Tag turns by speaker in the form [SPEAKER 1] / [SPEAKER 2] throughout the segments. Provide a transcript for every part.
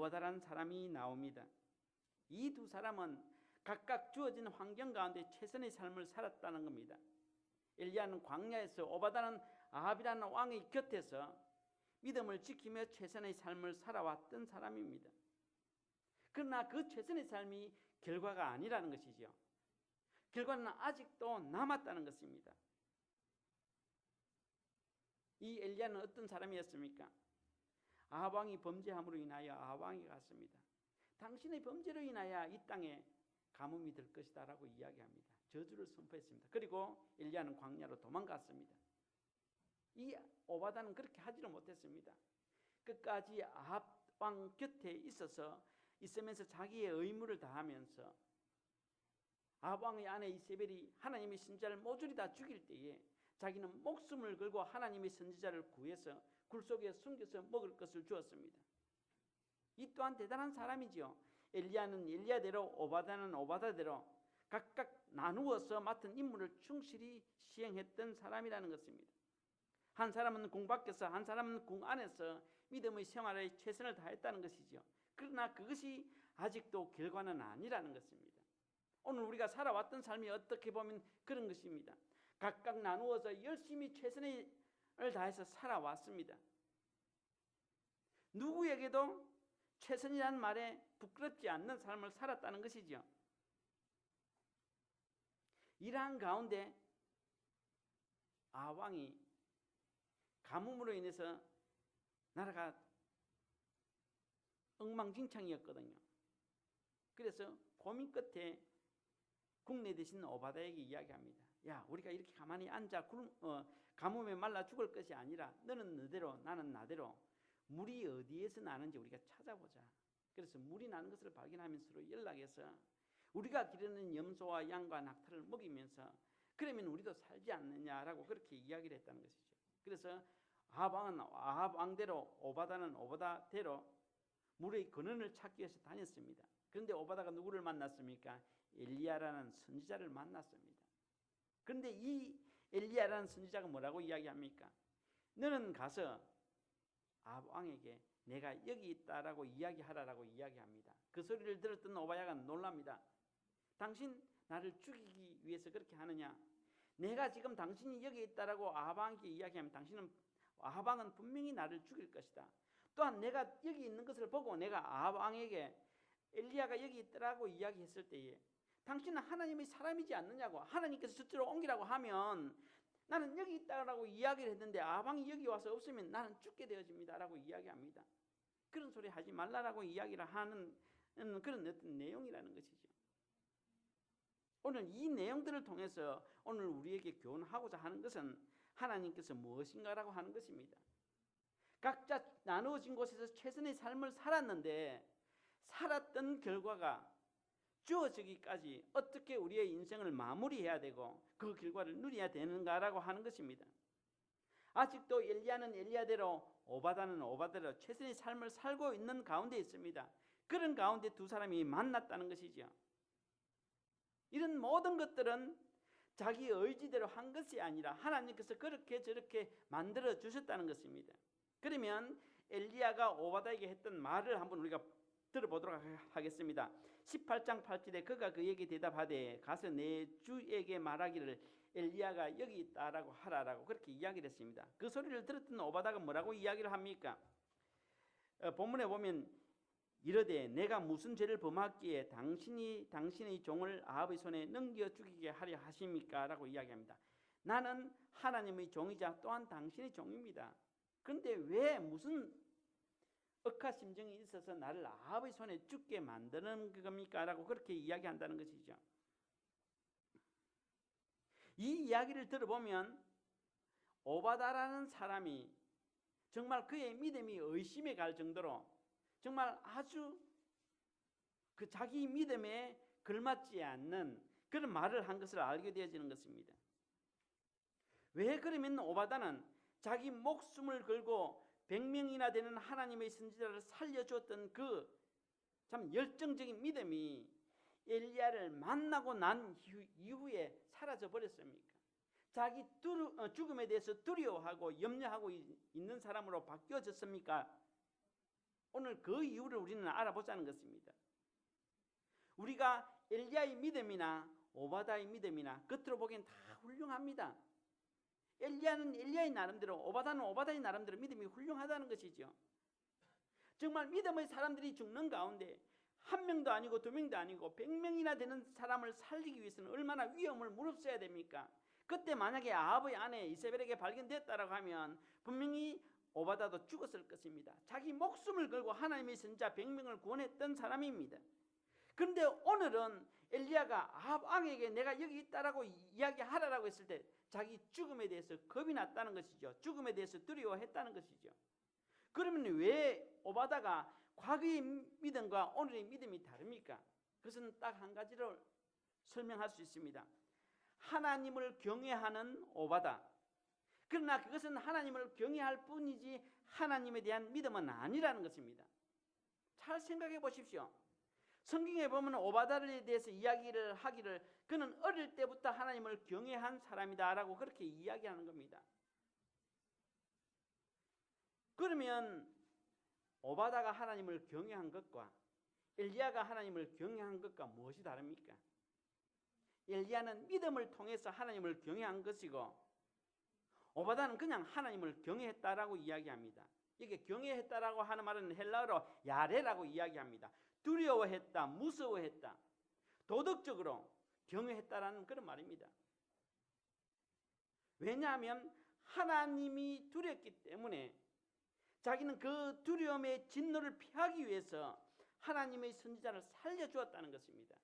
[SPEAKER 1] 오바다라는 사람이 나옵니다. 이 두 사람은 각각 주어진 환경 가운데 최선의 삶을 살았다는 겁니다. 엘리야는 광야에서, 오바다는 아합이라는 왕의 곁에서 믿음을 지키며 최선의 삶을 살아왔던 사람입니다. 그러나 그 최선의 삶이 결과가 아니라는 것이죠. 결과는 아직도 남았다는 것입니다. 이 엘리야는 어떤 사람이었습니까? 아합 왕이 범죄함으로 인하여 아합 왕이 갔습니다. 당신의 범죄로 인하여 이 땅에 가뭄이 될 것이다 라고 이야기합니다. 저주를 선포했습니다. 그리고 엘리야는 광야로 도망갔습니다. 이 오바다는 그렇게 하지를 못했습니다. 끝까지 아합 왕 곁에 있으면서 자기의 의무를 다하면서 아합 왕의 아내 이세벨이 하나님의 선지자를 모조리 다 죽일 때에 자기는 목숨을 걸고 하나님의 선지자를 구해서 굴 속에 숨겨서 먹을 것을 주었습니다. 이 또한 대단한 사람이죠. 엘리야는 엘리야대로, 오바다는 오바다대로 각각 나누어서 맡은 임무를 충실히 시행했던 사람이라는 것입니다. 한 사람은 궁 밖에서, 한 사람은 궁 안에서 믿음의 생활에 최선을 다했다는 것이죠. 그러나 그것이 아직도 결과는 아니라는 것입니다. 오늘 우리가 살아왔던 삶이 어떻게 보면 그런 것입니다. 각각 나누어서 열심히 최선을 다해서 살아왔습니다. 누구에게도 최선이라는 말에 부끄럽지 않는 삶을 살았다는 것이죠. 이러한 가운데 아합 왕이 가뭄으로 인해서 나라가 엉망진창이었거든요. 그래서 고민 끝에 국내 대신 오바다에게 이야기합니다. 야, 우리가 이렇게 가만히 앉아 가뭄에 말라 죽을 것이 아니라 너는 너대로 나는 나대로 물이 어디에서 나는지 우리가 찾아보자. 그래서 물이 나는 것을 발견하면 서로 연락해서 우리가 기르는 염소와 양과 낙타를 먹이면서 그러면 우리도 살지 않느냐라고 그렇게 이야기를 했다는 것이죠. 그래서 아합 왕은 아합 왕대로, 오바다는 오바다대로 물의 근원을 찾기 위해서 다녔습니다. 그런데 오바다가 누구를 만났습니까? 엘리야라는 선지자를 만났습니다. 그런데 이 엘리야라는 선지자가 뭐라고 이야기합니까? 너는 가서 아합 왕에게 내가 여기 있다라고 이야기하라라고 이야기합니다. 그 소리를 들었던 오바야가 놀랍니다. 당신 나를 죽이기 위해서 그렇게 하느냐? 내가 지금 당신이 여기 있다라고 아합 왕에게 이야기하면 아합 왕은 분명히 나를 죽일 것이다. 또한 내가 여기 있는 것을 보고 내가 아합 왕에게 엘리야가 여기 있다라고 이야기했을 때에 당신은 하나님의 사람이지 않느냐고, 하나님께서 저쪽으로 옮기라고 하면 나는 여기 있다라고 이야기를 했는데 아합 왕이 여기 와서 없으면 나는 죽게 되어집니다라고 이야기합니다. 그런 소리 하지 말라라고 이야기를 하는 그런 어떤 내용이라는 것이죠. 오늘 이 내용들을 통해서 오늘 우리에게 교훈하고자 하는 것은 하나님께서 무엇인가라고 하는 것입니다. 각자 나누어진 곳에서 최선의 삶을 살았는데 살았던 결과가 주어지기까지 어떻게 우리의 인생을 마무리해야 되고 그 결과를 누려야 되는가라고 하는 것입니다. 아직도 엘리야는 엘리야대로, 오바다는 오바다대로 최선의 삶을 살고 있는 가운데 있습니다. 그런 가운데 두 사람이 만났다는 것이죠. 이런 모든 것들은 자기 의지대로 한 것이 아니라 하나님께서 그렇게 저렇게 만들어 주셨다는 것입니다. 그러면 엘리야가 오바다에게 했던 말을 한번 우리가 들어보도록 하겠습니다. 18장 8절에 그가 그에게 대답하되 가서 내 주에게 말하기를 엘리야가 여기 있다라고 하라라고 그렇게 이야기를 했습니다. 그 소리를 들었던 오바다가 뭐라고 이야기를 합니까? 본문에 보면 이르되 내가 무슨 죄를 범하기에 당신이 당신의 종을 아합의 손에 넘겨 죽이게 하려 하십니까? 라고 이야기합니다. 나는 하나님의 종이자 또한 당신의 종입니다. 그런데 왜 무슨 억하심정이 있어서 나를 아합의 손에 죽게 만드는 겁니까? 라고 그렇게 이야기한다는 것이죠. 이 이야기를 들어보면 오바다라는 사람이 정말 그의 믿음이 의심에 갈 정도로 정말 아주 그 자기 믿음에 걸맞지 않는 그런 말을 한 것을 알게 되어지는 것입니다. 왜 그러면 오바다는 자기 목숨을 걸고 100명이나 되는 하나님의 선지자를 살려주었던 그 참 열정적인 믿음이 엘리야를 만나고 난 이후에 사라져 버렸습니까? 자기 죽음에 대해서 두려워하고 염려하고 있는 사람으로 바뀌어졌습니까? 오늘 그 이유를 우리는 알아보자는 것입니다. 우리가 엘리야의 믿음이나 오바다의 믿음이나 겉으로 보기엔 다 훌륭합니다. 엘리야는 엘리야의 나름대로, 오바다는 오바다의 나름대로 믿음이 훌륭하다는 것이죠. 정말 믿음의 사람들이 죽는 가운데 한 명도 아니고 두 명도 아니고 100명이나 되는 사람을 살리기 위해서는 얼마나 위험을 무릅써야 됩니까? 그때 만약에 아합의 아내 이세벨에게 발견됐다라고 하면 분명히 오바다도 죽었을 것입니다. 자기 목숨을 걸고 하나님의 선지자 100명을 구원했던 사람입니다. 그런데 오늘은 엘리야가 아합 왕에게 내가 여기 있다라고 이야기하라라고 했을 때 자기 죽음에 대해서 겁이 났다는 것이죠. 죽음에 대해서 두려워했다는 것이죠. 그러면 왜 오바다가 과거의 믿음과 오늘의 믿음이 다릅니까? 그것은 딱 한 가지로 설명할 수 있습니다. 하나님을 경외하는 오바다. 그러나 그것은 하나님을 경외할 뿐이지 하나님에 대한 믿음은 아니라는 것입니다. 잘 생각해 보십시오. 성경에 보면 오바다에 대해서 이야기를 하기를 그는 어릴 때부터 하나님을 경외한 사람이다라고 그렇게 이야기하는 겁니다. 그러면 오바다가 하나님을 경외한 것과 엘리야가 하나님을 경외한 것과 무엇이 다릅니까? 엘리야는 믿음을 통해서 하나님을 경외한 것이고 오바다는 그냥 하나님을 경외했다라고 이야기합니다. 이게 경외했다라고 하는 말은 헬라어로 야레라고 이야기합니다. 두려워했다, 무서워했다, 도덕적으로 경외했다라는 그런 말입니다. 왜냐하면 하나님이 두렵기 때문에 자기는 그 두려움의 진노를 피하기 위해서 하나님의 선지자를 살려주었다는 것입니다.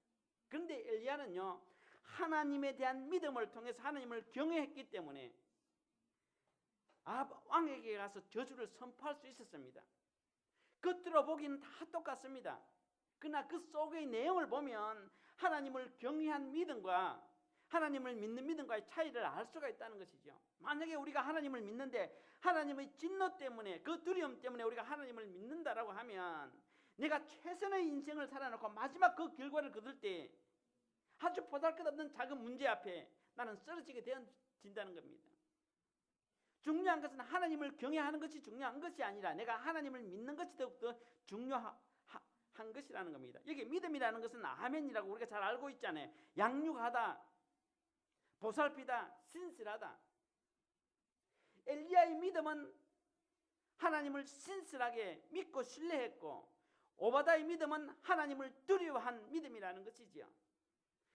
[SPEAKER 1] 그런데 엘리야는요, 하나님에 대한 믿음을 통해서 하나님을 경외했기 때문에 아합 왕에게 가서 저주를 선포할 수 있었습니다. 겉으로 보기는 다 똑같습니다. 그러나 그 속의 내용을 보면 하나님을 경외한 믿음과 하나님을 믿는 믿음과의 차이를 알 수가 있다는 것이죠. 만약에 우리가 하나님을 믿는데 하나님의 진노 때문에 그 두려움 때문에 우리가 하나님을 믿는다라고 하면 내가 최선의 인생을 살아놓고 마지막 그 결과를 거둘 때 아주 보잘것없는 작은 문제 앞에 나는 쓰러지게 되어진다는 겁니다. 중요한 것은 하나님을 경외하는 것이 중요한 것이 아니라 내가 하나님을 믿는 것이 더욱더 중요한 것이라는 겁니다. 여기 믿음이라는 것은 아멘이라고 우리가 잘 알고 있잖아요. 양육하다, 보살피다, 신실하다. 엘리야의 믿음은 하나님을 신실하게 믿고 신뢰했고 오바다의 믿음은 하나님을 두려워한 믿음이라는 것이지요.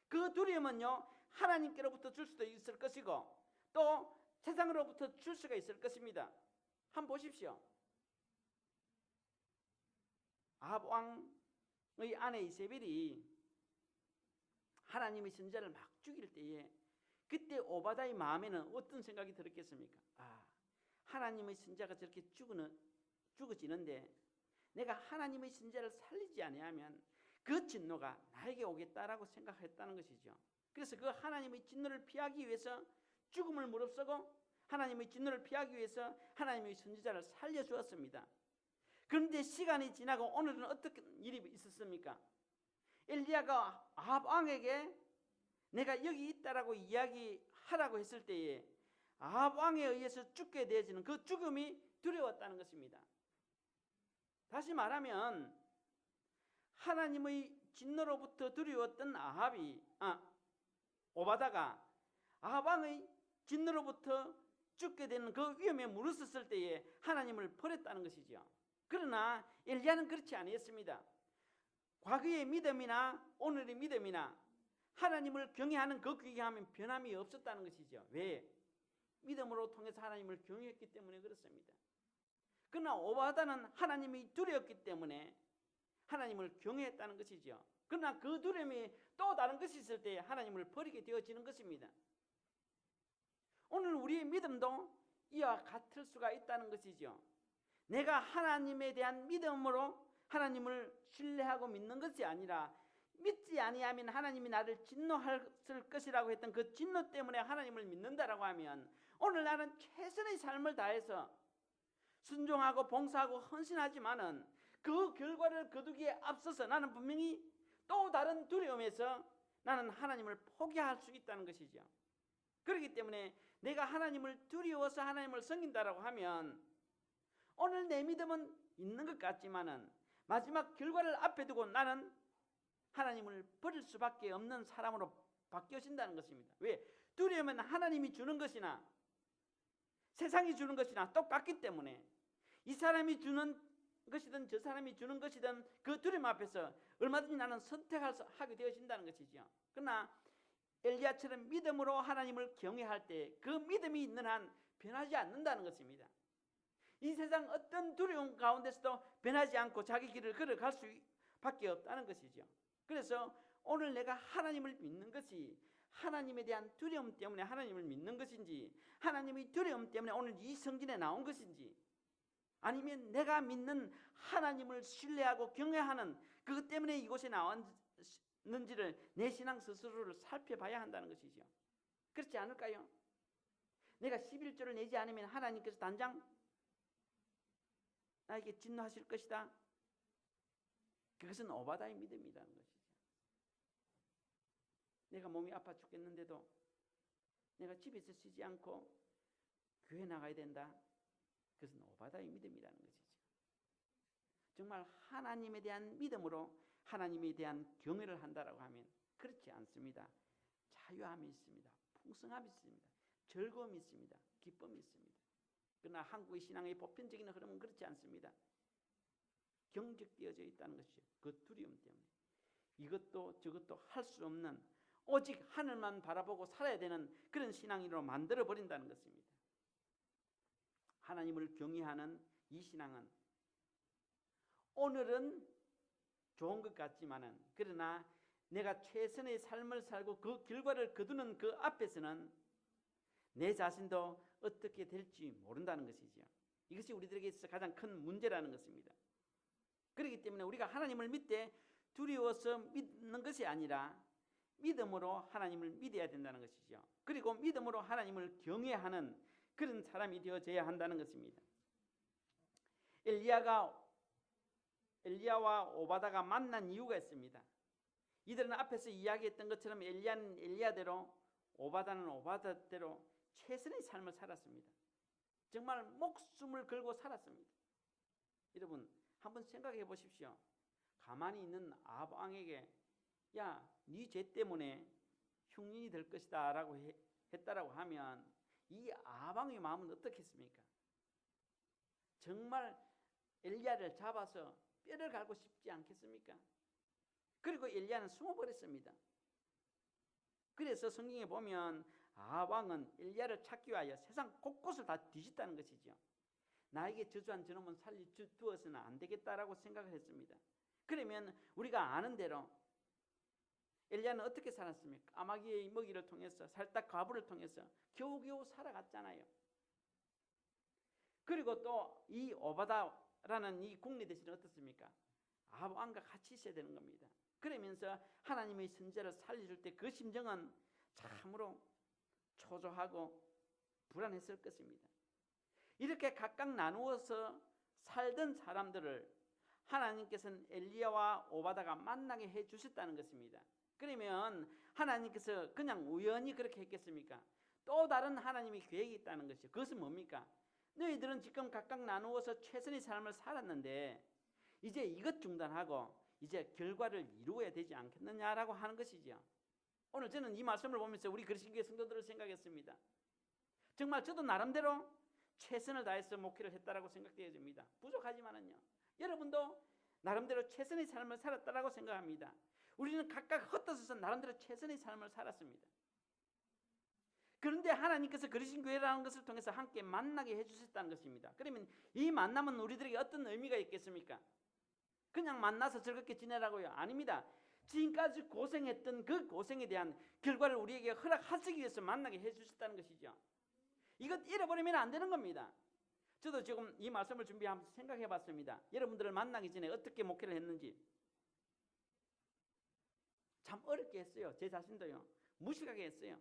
[SPEAKER 1] 그 두려움은요, 하나님께로부터 줄 수도 있을 것이고 또 세상으로부터 줄 수가 있을 것입니다. 한번 보십시오. 아합 왕의 아내 이세벨이 하나님의 선지자를 막 죽일 때에 그때 오바다의 마음에는 어떤 생각이 들었겠습니까? 하나님의 선지자가 저렇게 죽어지는데 내가 하나님의 선지자를 살리지 아니하면 그 진노가 나에게 오겠다라고 생각했다는 것이죠. 그래서 그 하나님의 진노를 피하기 위해서 죽음을 무릅쓰고 하나님의 진노를 피하기 위해서 하나님의 선지자를 살려주었습니다. 그런데 시간이 지나고 오늘은 어떻게 일이 있었습니까? 엘리야가 아합 왕에게 내가 여기 있다라고 이야기하라고 했을 때에 아합 왕에 의해서 죽게 되어지는 그 죽음이 두려웠다는 것입니다. 다시 말하면 하나님의 진노로부터 두려웠던 오바다가 아합 왕의 진노로부터 죽게 되는 그 위험에 무릅썼을 때에 하나님을 버렸다는 것이죠. 그러나 엘리야는 그렇지 아니었습니다. 과거의 믿음이나 오늘의 믿음이나 하나님을 경외하는 그 경외함은 변함이 없었다는 것이죠. 왜? 믿음으로 통해서 하나님을 경외했기 때문에 그렇습니다. 그러나 오바다는 하나님이 두려웠기 때문에 하나님을 경외했다는 것이죠. 그러나 그 두려움이 또 다른 것이 있을 때 하나님을 버리게 되어지는 것입니다. 오늘 우리의 믿음도 이와 같을 수가 있다는 것이죠. 내가 하나님에 대한 믿음으로 하나님을 신뢰하고 믿는 것이 아니라 믿지 아니하면 하나님이 나를 진노할 것이라고 했던 그 진노 때문에 하나님을 믿는다라고 하면 오늘 나는 최선의 삶을 다해서 순종하고 봉사하고 헌신하지만은 그 결과를 거두기에 앞서서 나는 분명히 또 다른 두려움에서 나는 하나님을 포기할 수 있다는 것이죠. 그렇기 때문에 내가 하나님을 두려워서 하나님을 섬긴다라고 하면 오늘 내 믿음은 있는 것 같지만은 마지막 결과를 앞에 두고 나는 하나님을 버릴 수밖에 없는 사람으로 바뀌어진다는 것입니다. 왜? 두려움은 하나님이 주는 것이나 세상이 주는 것이나 똑같기 때문에 이 사람이 주는 것이든 저 사람이 주는 것이든 그 두려움 앞에서 얼마든지 나는 선택하게 되어진다는 것이죠. 그러나 엘리야처럼 믿음으로 하나님을 경외할 때 그 믿음이 있는 한 변하지 않는다는 것입니다. 이 세상 어떤 두려움 가운데서도 변하지 않고 자기 길을 걸어갈 수밖에 없다는 것이죠. 그래서 오늘 내가 하나님을 믿는 것이 하나님에 대한 두려움 때문에 하나님을 믿는 것인지, 하나님의 두려움 때문에 오늘 이 성전에 나온 것인지, 아니면 내가 믿는 하나님을 신뢰하고 경외하는 그것 때문에 이곳에 나왔는지를 내 신앙 스스로를 살펴봐야 한다는 것이죠. 그렇지 않을까요? 내가 11조를 내지 않으면 하나님께서 단장 나에게 진노하실 것이다. 그것은 오바다의 믿음이라는 것이죠. 내가 몸이 아파 죽겠는데도 내가 집에서 쉬지 않고 교회 나가야 된다. 그것은 오바다의 믿음이라는 것이죠. 정말 하나님에 대한 믿음으로 하나님에 대한 경외를 한다라고 하면 그렇지 않습니다. 자유함이 있습니다. 풍성함이 있습니다. 즐거움이 있습니다. 기쁨이 있습니다. 그러나 한국의 신앙의 보편적인 흐름은 그렇지 않습니다. 경직되어져 있다는 것이죠. 그 두려움 때문에 이것도 저것도 할 수 없는 오직 하늘만 바라보고 살아야 되는 그런 신앙인으로 만들어버린다는 것입니다. 하나님을 경외하는 이 신앙은 오늘은 좋은 것 같지만은 그러나 내가 최선의 삶을 살고 그 결과를 거두는 그 앞에서는 내 자신도 어떻게 될지 모른다는 것이죠. 이것이 우리들에게 있어서 가장 큰 문제라는 것입니다. 그렇기 때문에 우리가 하나님을 믿되 두려워서 믿는 것이 아니라 믿음으로 하나님을 믿어야 된다는 것이죠. 그리고 믿음으로 하나님을 경외하는 그런 사람이 되어져야 한다는 것입니다. 엘리야와 오바다가 만난 이유가 있습니다. 이들은 앞에서 이야기했던 것처럼 엘리야는 엘리야대로 오바다는 오바다대로 최선의 삶을 살았습니다. 정말 목숨을 걸고 살았습니다. 여러분 한번 생각해 보십시오. 가만히 있는 아합 왕에게 야, 네 죄 때문에 흉년이 될 것이다 라고 했다라고 하면 이 아합 왕의 마음은 어떻겠습니까? 정말 엘리야를 잡아서 뼈를 갈고 싶지 않겠습니까? 그리고 엘리야는 숨어버렸습니다. 그래서 성경에 보면 아합 왕은 엘리야를 찾기 위하여 세상 곳곳을 다 뒤졌다는 것이죠. 나에게 저주한 저놈은 살려두어서는 안 되겠다라고 생각을 했습니다. 그러면 우리가 아는 대로 엘리야는 어떻게 살았습니까? 까마귀의 먹이를 통해서 살짝 과부를 통해서 겨우겨우 살아갔잖아요. 그리고 또 이 오바다라는 이 국리 대신은 어떻습니까? 아합 왕과 같이 있어야 되는 겁니다. 그러면서 하나님의 선지자를 살려줄 때 그 심정은 참으로 초조하고 불안했을 것입니다. 이렇게 각각 나누어서 살던 사람들을 하나님께서는 엘리야와 오바다가 만나게 해주셨다는 것입니다. 그러면 하나님께서 그냥 우연히 그렇게 했겠습니까? 또 다른 하나님의 계획이 있다는 것이죠. 그것은 뭡니까? 너희들은 지금 각각 나누어서 최선의 삶을 살았는데 이제 이것 중단하고 이제 결과를 이루어야 되지 않겠느냐라고 하는 것이죠. 오늘 저는 이 말씀을 보면서 우리 그리스도교회 성도들을 생각했습니다. 정말 저도 나름대로 최선을 다해서 목회를 했다라고 생각되어집니다. 부족하지만은요. 여러분도 나름대로 최선의 삶을 살았다라고 생각합니다. 우리는 각각 흩어져서 나름대로 최선의 삶을 살았습니다. 그런데 하나님께서 그리스도교회라는 것을 통해서 함께 만나게 해주셨다는 것입니다. 그러면 이 만남은 우리들에게 어떤 의미가 있겠습니까? 그냥 만나서 즐겁게 지내라고요? 아닙니다. 지금까지 고생했던 그 고생에 대한 결과를 우리에게 허락하시기 위해서 만나게 해주셨다는 것이죠. 이것 잃어버리면 안 되는 겁니다. 저도 지금 이 말씀을 준비하면서 생각해 봤습니다. 여러분들을 만나기 전에 어떻게 목회를 했는지 참 어렵게 했어요. 제 자신도요. 무식하게 했어요.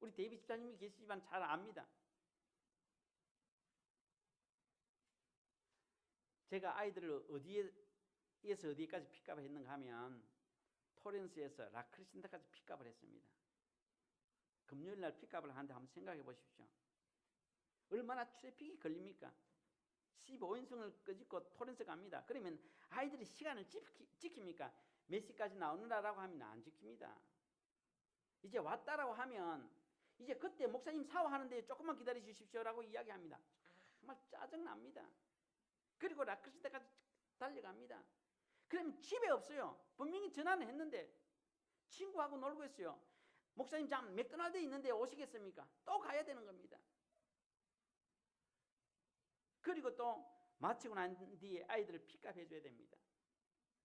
[SPEAKER 1] 우리 데이비 집사님이 계시지만 잘 압니다. 제가 아이들을 어디에서 어디까지 픽업을 했는가 하면 토렌스에서 라크리신다까지 픽업을 했습니다. 금요일 날 픽업을 하는데 한번 생각해 보십시오. 얼마나 트래픽이 걸립니까? 15인승을 끄집고 토렌스 갑니다. 그러면 아이들이 시간을 지킵니까? 몇 시까지 나오느라라고 하면 안 지킵니다. 이제 왔다라고 하면 이제 그때 목사님 샤워하는데 조금만 기다려 주십시오라고 이야기합니다. 정말 짜증납니다. 그리고 라크시 때까지 달려갑니다. 그러면 집에 없어요. 분명히 전화는 했는데 친구하고 놀고 있어요. 목사님 잠 맥도날드에 있는데 오시겠습니까? 또 가야 되는 겁니다. 그리고 또 마치고 난 뒤에 아이들을 픽업해 줘야 됩니다.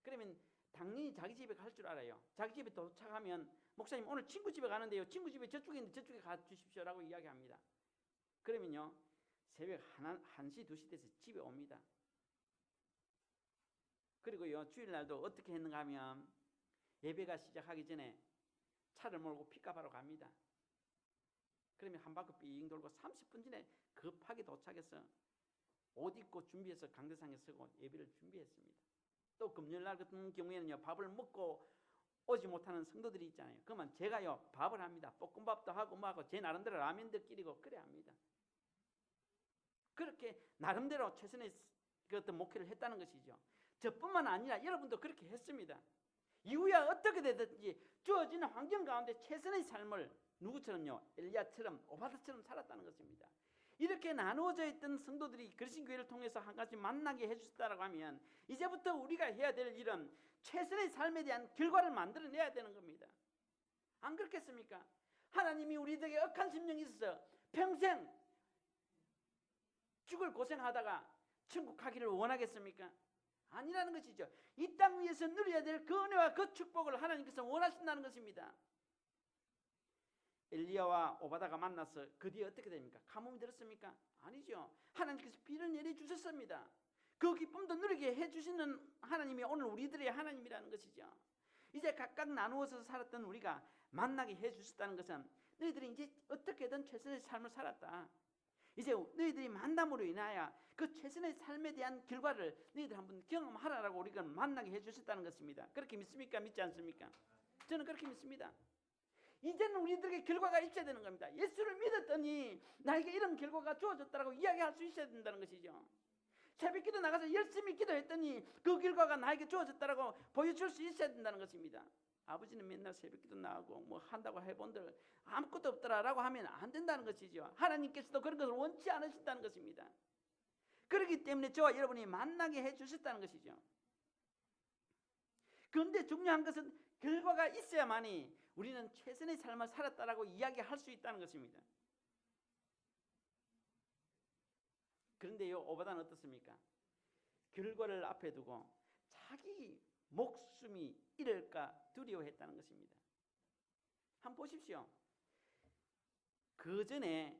[SPEAKER 1] 그러면 당연히 자기 집에 갈 줄 알아요. 자기 집에 도착하면 목사님 오늘 친구 집에 가는데요. 친구 집에 저쪽에 있는데 저쪽에 가 주십시오라고 이야기합니다. 그러면요 새벽 1시 2시 돼서 집에 옵니다. 그리고요 주일날도 어떻게 했는가 하면 예배가 시작하기 전에 차를 몰고 픽업하러 갑니다. 그러면 한 바퀴 삥 돌고 30분 전에 급하게 도착해서 옷 입고 준비해서 강대상에 서고 예배를 준비했습니다. 또 금요일날 같은 경우에는요 밥을 먹고 오지 못하는 성도들이 있잖아요. 그러면 제가요 밥을 합니다. 볶음밥도 하고 뭐하고 제 나름대로 라면도 끓이고 그래 합니다. 그렇게 나름대로 최선의 그 어떤 목회를 했다는 것이죠. 저뿐만 아니라 여러분도 그렇게 했습니다. 이후에 어떻게 되든지 주어지는 환경 가운데 최선의 삶을 누구처럼요? 엘리야처럼 오바다처럼 살았다는 것입니다. 이렇게 나누어져 있던 성도들이 그리스도교회를 통해서 한 가지 만나게 해주셨다고 하면 이제부터 우리가 해야 될 일은 최선의 삶에 대한 결과를 만들어내야 되는 겁니다. 안 그렇겠습니까? 하나님이 우리에게 억한 심령이 있어서 평생 죽을 고생하다가 천국 가기를 원하겠습니까? 아니라는 것이죠. 이 땅 위에서 누려야 될 그 은혜와 그 축복을 하나님께서 원하신다는 것입니다. 엘리야와 오바다가 만나서 그 뒤에 어떻게 됩니까? 가뭄이 들었습니까? 아니죠. 하나님께서 비를 내려주셨습니다. 그 기쁨도 누리게 해주시는 하나님이 오늘 우리들의 하나님이라는 것이죠. 이제 각각 나누어서 살았던 우리가 만나게 해주셨다는 것은 너희들이 이제 어떻게든 최선의 삶을 살았다. 이제 너희들이 만남으로 인하여 그 최선의 삶에 대한 결과를 너희들 한번 경험하라라고 우리가 만나게 해주셨다는 것입니다. 그렇게 믿습니까? 믿지 않습니까? 저는 그렇게 믿습니다. 이제는 우리들에게 결과가 있어야 되는 겁니다. 예수를 믿었더니 나에게 이런 결과가 주어졌다라고 이야기할 수 있어야 된다는 것이죠. 새벽기도 나가서 열심히 기도했더니 그 결과가 나에게 주어졌다라고 보여줄 수 있어야 된다는 것입니다. 아버지는 맨날 새벽기도 나가고 뭐 한다고 해본들 아무것도 없더라라고 하면 안 된다는 것이죠. 하나님께서도 그런 것을 원치 않으신다는 것입니다. 그렇기 때문에 저와 여러분이 만나게 해주셨다는 것이죠. 그런데 중요한 것은 결과가 있어야만이 우리는 최선의 삶을 살았다라고 이야기할 수 있다는 것입니다. 그런데요 오바다는 어떻습니까? 결과를 앞에 두고 자기 목숨이 잃을까 두려워했다는 것입니다. 한번 보십시오. 그 전에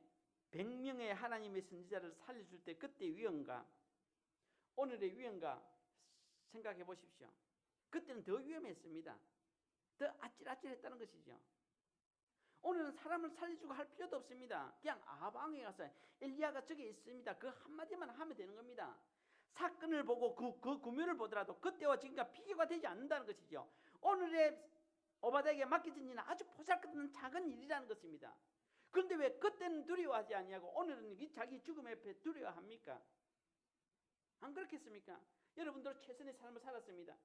[SPEAKER 1] 100명의 하나님의 선지자를 살려줄 때 그때 위험과 오늘의 위험과 생각해 보십시오. 그때는 더 위험했습니다. 더 아찔아찔했다는 것이죠. 오늘은 사람을 살려주고 할 필요도 없습니다. 그냥 아방에 가서 엘리야가 저기 있습니다. 그 한마디만 하면 되는 겁니다. 사건을 보고 그 구면을 보더라도 그때와 지금과 비교가 되지 않는다는 것이죠. 오늘의 오바다에게 맡겨진 일은 아주 보잘것없는 작은 일이라는 것입니다. 그런데 왜 그때는 두려워하지 아니하고 오늘은 자기 죽음 앞에 두려워합니까? 안 그렇겠습니까? 여러분들 최선의 삶을 살았습니다.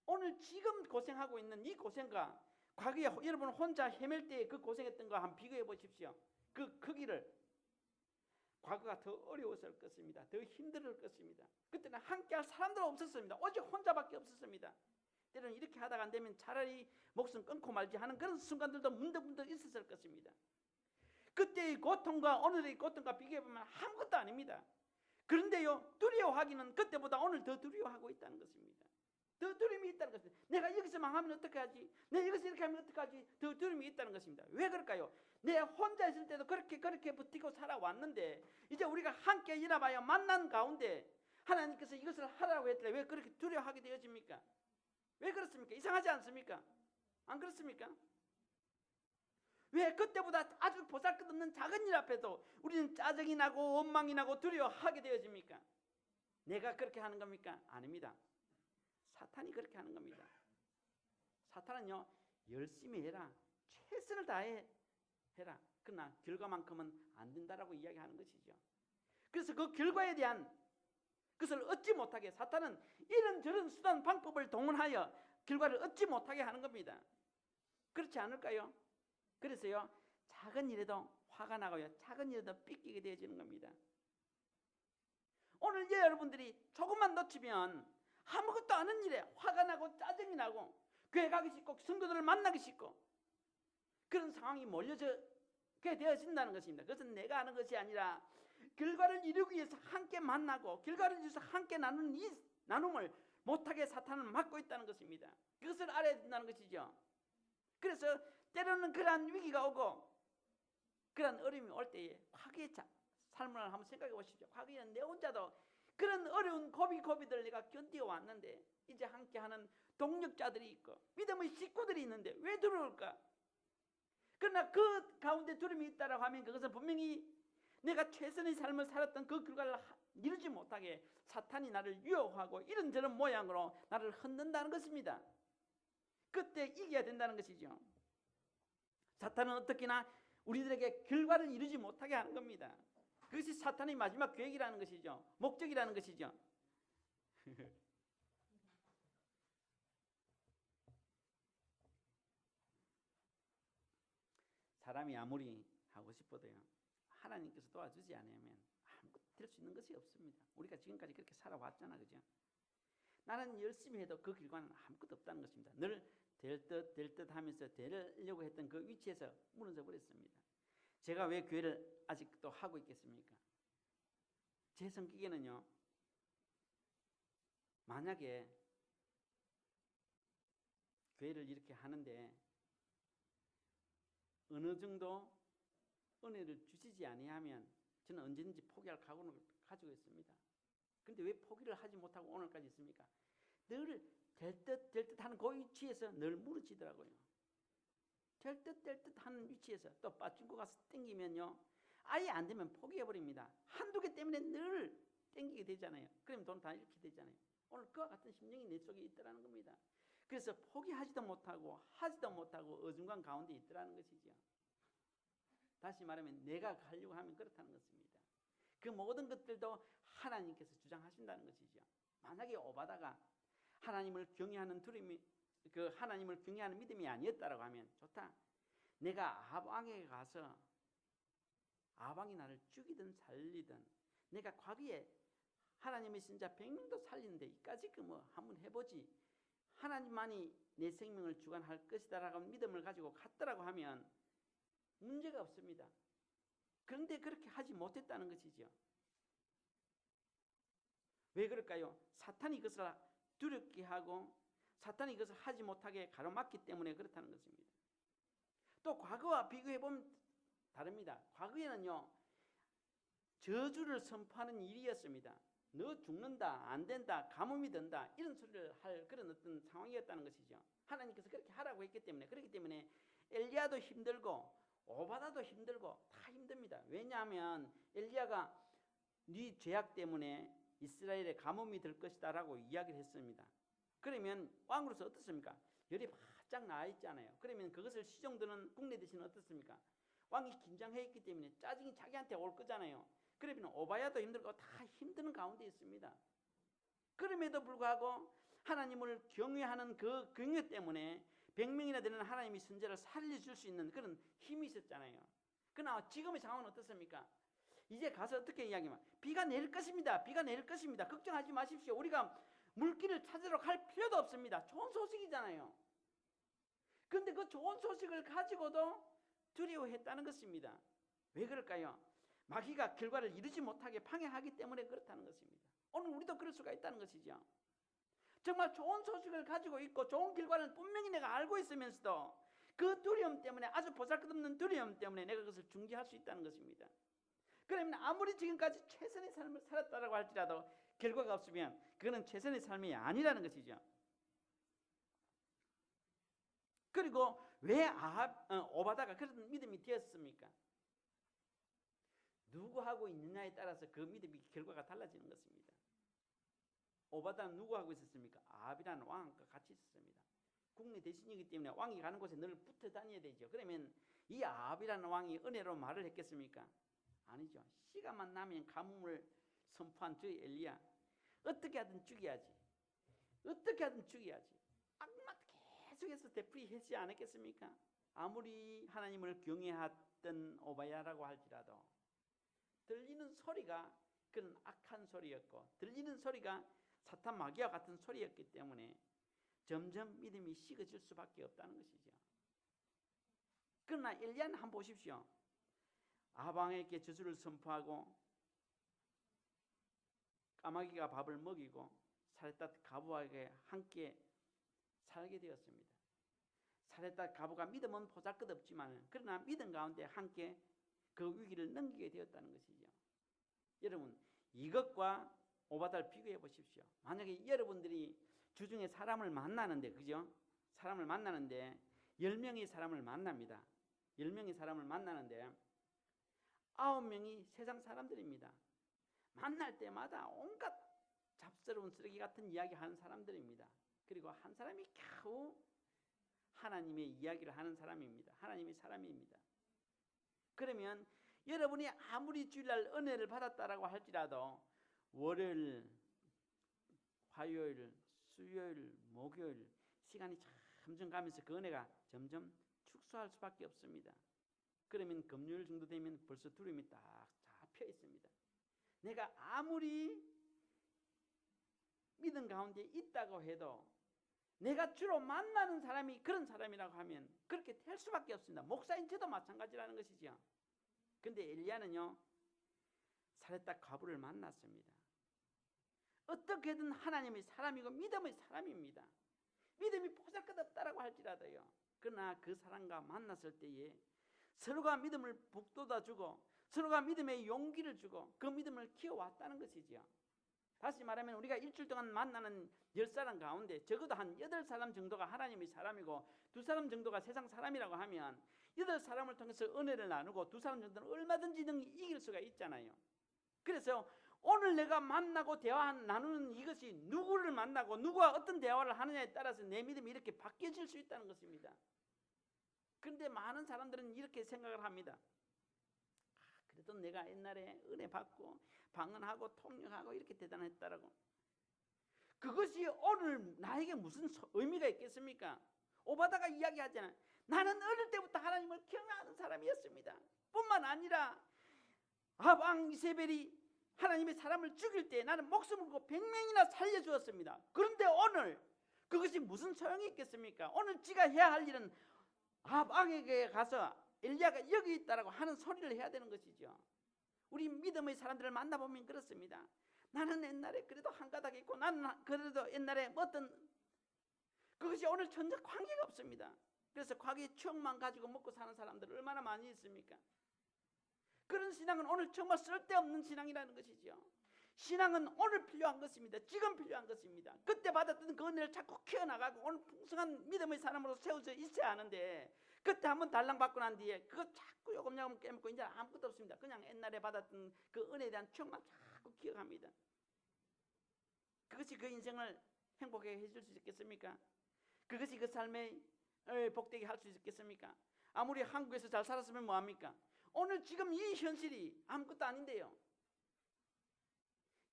[SPEAKER 1] 오늘 지금 고생하고 있는 이 고생과 과거에 여러분 혼자 헤맬 때 그 고생했던 거 한번 비교해 보십시오. 그 크기를. 과거가 더 어려웠을 것입니다. 더 힘들 것입니다. 그때는 함께할 사람들 없었습니다. 오직 혼자밖에 없었습니다. 때로는 이렇게 하다가 안 되면 차라리 목숨 끊고 말지 하는 그런 순간들도 문득문득 있었을 것입니다. 그때의 고통과 오늘의 고통과 비교해보면 아무것도 아닙니다. 그런데요 두려워하기는 그때보다 오늘 더 두려워하고 있다는 것입니다. 더 두려움이 있다는 것입니다. 내가 여기서 망하면 어떡하지? 내가 여기서 이렇게 하면 어떡하지? 더 두려움이 있다는 것입니다. 왜 그럴까요? 내 혼자 있을 때도 그렇게 버티고 살아왔는데 이제 우리가 함께 일어나봐야 만난 가운데 하나님께서 이것을 하라고 했더니 왜 그렇게 두려워하게 되어집니까? 왜 그렇습니까? 이상하지 않습니까? 안 그렇습니까? 왜 그때보다 아주 보잘것없는 작은 일 앞에도 우리는 짜증이 나고 원망이 나고 두려워하게 되어집니까? 내가 그렇게 하는 겁니까? 아닙니다. 사탄이 그렇게 하는 겁니다. 사탄은요 열심히 해라, 최선을 다해 해라. 그러나 결과만큼은 안 된다라고 이야기하는 것이죠. 그래서 그 결과에 대한 그것을 얻지 못하게 사탄은 이런저런 수단 방법을 동원하여 결과를 얻지 못하게 하는 겁니다. 그렇지 않을까요? 그래서요, 작은 일에도 화가 나고요, 작은 일에도 삐끼게 되어지는 겁니다. 오늘 여러분들이 조금만 놓치면 아무것도 아닌 일에 화가 나고 짜증이 나고 교회 가기 싫고 성도들을 만나기 싫고 그런 상황이 몰려지게 되어진다는 것입니다. 그것은 내가 하는 것이 아니라 결과를 이루기 위해서 함께 만나고 결과를 위해서 함께 나누는 이 나눔을 못하게 사탄은 막고 있다는 것입니다. 그것을 알아야 된다는 것이죠. 그래서 때로는 그러한 위기가 오고 그러한 어려움이 올 때에 과거의 삶을 한번 생각해 보십시오. 과거에는 내 혼자도 그런 어려운 고비고비들을 내가 견디어 왔는데 이제 함께하는 동력자들이 있고 믿음의 식구들이 있는데 왜 두려울까? 그러나 그 가운데 두려움이 있다라고 하면 그것은 분명히 내가 최선의 삶을 살았던 그 결과를 이루지 못하게 사탄이 나를 유혹하고 이런저런 모양으로 나를 흔든다는 것입니다. 그때 이겨야 된다는 것이죠. 사탄은 어떻게나 우리들에게 결과를 이루지 못하게 하는 겁니다. 그것이 사탄의 마지막 계획이라는 것이죠. 목적이라는 것이죠. 사람이 아무리 하고 싶어도요, 하나님께서 도와주지 않으면 아무것도 될 수 있는 것이 없습니다. 우리가 지금까지 그렇게 살아왔잖아, 그죠? 나는 열심히 해도 그 결과는 아무것도 없다는 것입니다. 늘 될 듯 하면서 되려고 했던 그 위치에서 무너져 버렸습니다. 제가 왜 교회를 아직도 하고 있겠습니까? 제 성격에는요, 만약에 교회를 이렇게 하는데 어느 정도 은혜를 주시지 아니하면 저는 언제든지 포기할 각오를 가지고 있습니다. 그런데 왜 포기를 하지 못하고 오늘까지 있습니까? 늘 될 듯 하는 그 위치에서 늘 무너지더라고요. 될 듯 하는 위치에서 또 빠진코 가서 땡기면요, 아예 안 되면 포기해버립니다. 한두 개 때문에 늘 땡기게 되잖아요. 그러면 돈 다 잃게 되잖아요. 오늘 그와 같은 심령이 내 속에 있더라는 겁니다. 그래서 포기하지도 못하고 하지도 못하고 어중간 가운데 있더라는 것이죠. 다시 말하면 내가 가려고 하면 그렇다는 것입니다. 그 모든 것들도 하나님께서 주장하신다는 것이죠. 만약에 오바다가 하나님을 경외하는 두려움이 그 하나님을 경외하는 믿음이 아니었다라고 하면 좋다. 내가 아방에 가서 아방이 나를 죽이든 살리든 내가 과거에 하나님의 신자 100명도 살리는데 이까지 그 뭐 한번 해보지. 하나님만이 내 생명을 주관할 것이다라고 믿음을 가지고 갔더라고 하면 문제가 없습니다. 그런데 그렇게 하지 못했다는 것이죠. 왜 그럴까요? 사탄이 그것을 두렵게 하고 사탄이 그것을 하지 못하게 가로막기 때문에 그렇다는 것입니다. 또 과거와 비교해보면 다릅니다. 과거에는요, 저주를 선포하는 일이었습니다. 너 죽는다, 안 된다, 가뭄이 든다 이런 소리를 할 그런 어떤 상황이었다는 것이죠. 하나님께서 그렇게 하라고 했기 때문에. 그렇기 때문에 엘리야도 힘들고 오바다도 힘들고 다 힘듭니다. 왜냐하면 엘리야가 네 죄악 때문에 이스라엘에 가뭄이 들 것이다 라고 이야기를 했습니다. 그러면 왕으로서 어떻습니까? 열이 바짝 나 있잖아요. 그러면 그것을 시종드는 국내 대신은 어떻습니까? 왕이 긴장해 있기 때문에 짜증이 자기한테 올 거잖아요. 그러면 오바야도 힘들고 다 힘드는 가운데 있습니다. 그럼에도 불구하고 하나님을 경외하는 그 경외 때문에 100명이나 되는 하나님의 선지자를 살려줄 수 있는 그런 힘이 있었잖아요. 그러나 지금의 상황은 어떻습니까? 이제 가서 어떻게 이야기하면 비가 내릴 것입니다. 비가 내릴 것입니다. 걱정하지 마십시오. 우리가 물길을 찾으러 갈 필요도 없습니다. 좋은 소식이잖아요. 그런데 그 좋은 소식을 가지고도 두려워했다는 것입니다. 왜 그럴까요? 마귀가 결과를 이루지 못하게 방해하기 때문에 그렇다는 것입니다. 오늘 우리도 그럴 수가 있다는 것이죠. 정말 좋은 소식을 가지고 있고 좋은 결과를 분명히 내가 알고 있으면서도 그 두려움 때문에, 아주 보잘것없는 두려움 때문에 내가 그것을 중지할 수 있다는 것입니다. 그러면 아무리 지금까지 최선의 삶을 살았다고 할지라도 결과가 없으면 그거는 최선의 삶이 아니라는 것이죠. 그리고 왜 오바다가 그런 믿음이 되었습니까? 누구하고 있느냐에 따라서 그 믿음의 결과가 달라지는 것입니다. 오바다는 누구하고 있었습니까? 아합이라는 왕과 같이 있었습니다. 국내 대신이기 때문에 왕이 가는 곳에 늘 붙어 다녀야 되죠. 그러면 이 아합이라는 왕이 은혜로 말을 했겠습니까? 아니죠. 시간만 나면 가뭄을 선포한 저 엘리야, 어떻게 하든 죽여야지. 어떻게 하든 죽여야지. 악마 계속해서 되풀이하지 않았겠습니까? 아무리 하나님을 경외했던 오바야라고 할지라도 들리는 소리가 그런 악한 소리였고, 들리는 소리가 사탄 마귀와 같은 소리였기 때문에 점점 믿음이 식어질 수밖에 없다는 것이죠. 그러나 엘리야는 한번 보십시오. 아방에게 저주를 선포하고 까마귀가 밥을 먹이고 사렙다 가부에게 함께 살게 되었습니다. 사렙다 가부가 믿음은 보잘것없지만 그러나 믿음 가운데 함께 그 위기를 넘기게 되었다는 것이죠. 여러분, 이것과 오바다를 비교해 보십시오. 만약에 여러분들이 주중에 사람을 만나는데, 그죠? 사람을 만나는데 10명의 사람을 만납니다. 10명의 사람을 만나는데 9명이 세상 사람들입니다. 만날 때마다 온갖 잡스러운 쓰레기 같은 이야기 하는 사람들입니다. 그리고 한 사람이 겨우 하나님의 이야기를 하는 사람입니다. 하나님의 사람입니다. 그러면 여러분이 아무리 주일날 은혜를 받았다라고 할지라도 월요일, 화요일, 수요일, 목요일 시간이 점점 가면서 그 은혜가 점점 축소할 수밖에 없습니다. 그러면 금요일 정도 되면 벌써 두려움이 딱 잡혀 있습니다. 내가 아무리 믿음 가운데 있다고 해도 내가 주로 만나는 사람이 그런 사람이라고 하면 그렇게 될 수밖에 없습니다. 목사인 저도 마찬가지라는 것이죠. 근데 엘리야는요, 사렙다 과부를 만났습니다. 어떻게든 하나님의 사람이고 믿음의 사람입니다. 믿음이 보잘것없다라고 할지라도요. 그러나 그 사람과 만났을 때에 서로가 믿음을 북돋아주고 서로가 믿음의 용기를 주고 그 믿음을 키워왔다는 것이죠. 다시 말하면 우리가 일주일 동안 만나는 10사람 가운데 적어도 한 8사람 정도가 하나님의 사람이고 2사람 정도가 세상 사람이라고 하면 8사람을 통해서 은혜를 나누고 2사람 정도는 얼마든지 이길 수가 있잖아요. 그래서 오늘 내가 만나고 대화 나누는 이것이 누구를 만나고 누구와 어떤 대화를 하느냐에 따라서 내 믿음이 이렇게 바뀌어질 수 있다는 것입니다. 그런데 많은 사람들은 이렇게 생각을 합니다. 그래도 내가 옛날에 은혜 받고 방언하고 통역하고 이렇게 대단했다라고. 그것이 오늘 나에게 무슨 의미가 있겠습니까? 오바다가 이야기하잖아요. 나는 어릴 때부터 하나님을 경외하는 사람이었습니다. 뿐만 아니라 아방 이세벨이 하나님의 사람을 죽일 때 나는 목숨을 걸고 100명이나 살려주었습니다. 그런데 오늘 그것이 무슨 소용이 있겠습니까? 오늘 지가 해야 할 일은 아방에게 가서 엘리야가 여기 있다라고 하는 소리를 해야 되는 것이죠. 우리 믿음의 사람들을 만나보면 그렇습니다. 나는 옛날에 그래도 한가닥 있고 나는 그래도 옛날에 어떤 그것이 오늘 전혀 관계가 없습니다. 그래서 과거의 추억만 가지고 먹고 사는 사람들 얼마나 많이 있습니까? 그런 신앙은 오늘 정말 쓸데없는 신앙이라는 것이죠. 신앙은 오늘 필요한 것입니다. 지금 필요한 것입니다. 그때 받았던 그 은혜를 자꾸 키워나가고 오늘 풍성한 믿음의 사람으로 세워져 있어야 하는데 그때 한번 달랑 받고 난 뒤에 그거 자꾸 요금요금 깨먹고 이제 아무것도 없습니다. 그냥 옛날에 받았던 그 은혜에 대한 추억만 자꾸 기억합니다. 그것이 그 인생을 행복하게 해줄 수 있겠습니까? 그것이 그 삶에 복되게 할 수 있겠습니까? 아무리 한국에서 잘 살았으면 뭐합니까? 오늘 지금 이 현실이 아무것도 아닌데요.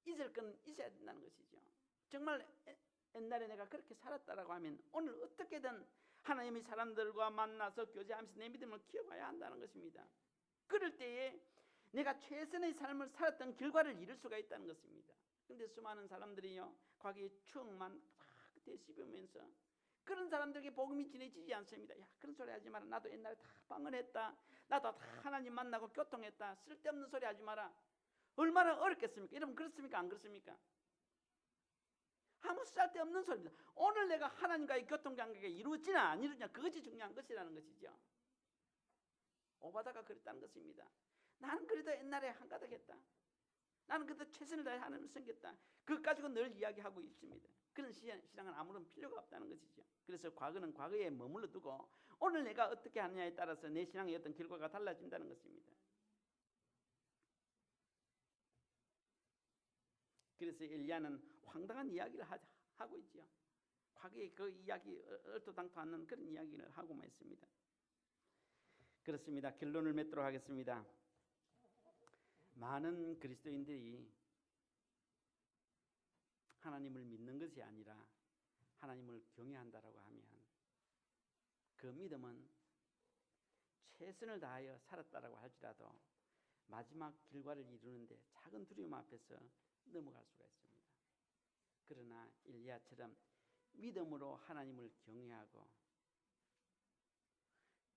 [SPEAKER 1] 잊을 건 잊어야 된다는 것이죠. 정말 옛날에 내가 그렇게 살았다라고 하면 오늘 어떻게든 하나님의 사람들과 만나서 교제하면서 내 믿음을 키워가야 한다는 것입니다. 그럴 때에 내가 최선의 삶을 살았던 결과를 이룰 수가 있다는 것입니다. 그런데 수많은 사람들이요, 과거의 추억만 되씹으면서 그런 사람들에게 복음이 전해지지 않습니다. 야, 그런 소리 하지 마라. 나도 옛날에 다 방언했다. 나도 다 하나님 만나고 교통했다. 쓸데없는 소리 하지 마라. 얼마나 어렵겠습니까? 여러분 그렇습니까? 안 그렇습니까? 아무 쓸데없는 소리입니다. 오늘 내가 하나님과의 교통관계가 이루어지냐 안 이루어지냐 그것이 중요한 것이라는 것이죠. 오바다가 그랬다는 것입니다. 나는 그래도 옛날에 한가닥 했다. 나는 그래도 최선을 다해 하나님을 섬겼다. 그것 가지고 늘 이야기하고 있습니다. 그런 신앙은 아무런 필요가 없다는 것이죠. 그래서 과거는 과거에 머물러 두고 오늘 내가 어떻게 하느냐에 따라서 내 신앙의 어떤 결과가 달라진다는 것입니다. 그래서 엘리야는 황당한 이야기를 하고 있죠. 과거에 그 이야기 얼토당토 않는 그런 이야기를 하고만 있습니다. 그렇습니다. 결론을 맺도록 하겠습니다. 많은 그리스도인들이 하나님을 믿는 것이 아니라 하나님을 경외한다라고 하면 그 믿음은 최선을 다하여 살았다라고 할지라도 마지막 결과를 이루는데 작은 두려움 앞에서 넘어갈 수가 있습니다. 그러나 엘리야처럼 믿음으로 하나님을 경외하고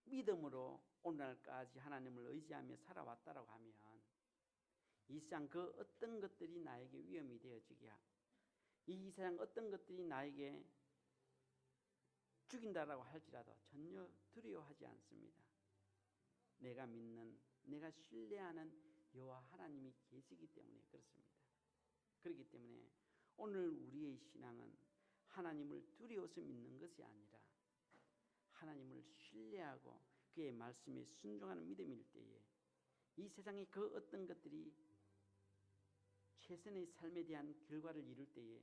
[SPEAKER 1] 믿음으로 오늘날까지 하나님을 의지하며 살아왔다라고 하면 이 세상 그 어떤 것들이 나에게 위험이 되어지게 이 세상 어떤 것들이 나에게 죽인다라고 할지라도 전혀 두려워하지 않습니다. 내가 믿는, 내가 신뢰하는 여호와 하나님이 계시기 때문에 그렇습니다. 그렇기 때문에 오늘 우리의 신앙은 하나님을 두려워서 믿는 것이 아니라 하나님을 신뢰하고 그의 말씀에 순종하는 믿음일 때에 이 세상의 그 어떤 것들이 최선의 삶에 대한 결과를 이룰 때에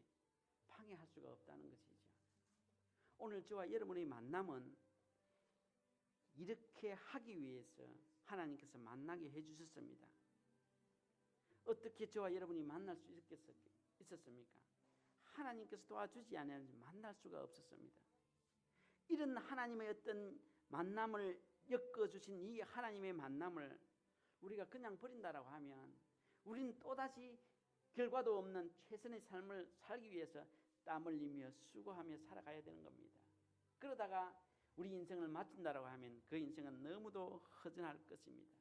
[SPEAKER 1] 방해할 수가 없다는 것이죠. 오늘 저와 여러분의 만남은 이렇게 하기 위해서 하나님께서 만나게 해주셨습니다. 어떻게 저와 여러분이 만날 수 있었습니까? 하나님께서 도와주지 않으면 만날 수가 없었습니다. 이런 하나님의 어떤 만남을 엮어주신 이 하나님의 만남을 우리가 그냥 버린다라고 하면 우리는 또다시 결과도 없는 최선의 삶을 살기 위해서 땀 흘리며 수고하며 살아가야 되는 겁니다. 그러다가 우리 인생을 마친다라고 하면 그 인생은 너무도 허전할 것입니다.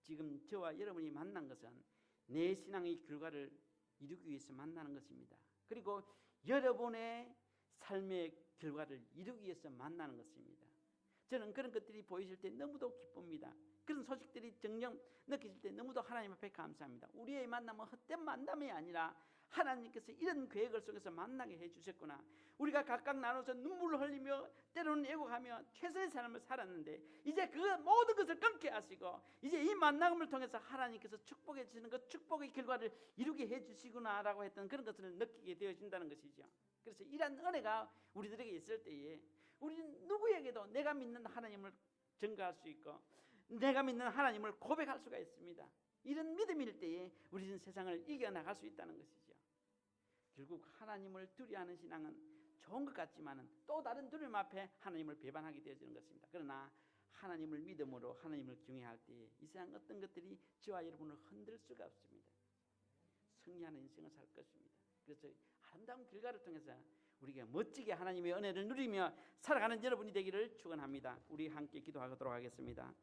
[SPEAKER 1] 지금 저와 여러분이 만난 것은 내 신앙의 결과를 이루기 위해서 만나는 것입니다. 그리고 여러분의 삶의 결과를 이루기 위해서 만나는 것입니다. 저는 그런 것들이 보이실 때 너무도 기쁩니다. 그런 소식들이 정녕 느끼실 때 너무도 하나님 앞에 감사합니다. 우리의 만남은 헛된 만남이 아니라 하나님께서 이런 계획을 속에서 만나게 해주셨구나. 우리가 각각 나눠서 눈물을 흘리며 때로는 애곡하며 최선의 삶을 살았는데 이제 그 모든 것을 끊게 하시고 이제 이 만남을 통해서 하나님께서 축복해 주시는 그 축복의 결과를 이루게 해주시구나라고 했던 그런 것을 느끼게 되어진다는 것이죠. 그래서 이러한 은혜가 우리들에게 있을 때에 우리는 누구에게도 내가 믿는 하나님을 증거할 수 있고 내가 믿는 하나님을 고백할 수가 있습니다. 이런 믿음일 때에 우리는 세상을 이겨나갈 수 있다는 것이죠. 결국 하나님을 두려워하는 신앙은 좋은 것 같지만 또 다른 두려움 앞에 하나님을 배반하게 되어지는 것입니다. 그러나 하나님을 믿음으로 하나님을 경외할 때에 이 세상 어떤 것들이 저와 여러분을 흔들 수가 없습니다. 승리하는 인생을 살 것입니다. 그래서 아름다운 결과를 통해서 우리가 멋지게 하나님의 은혜를 누리며 살아가는 여러분이 되기를 축원합니다. 우리 함께 기도하도록 하겠습니다.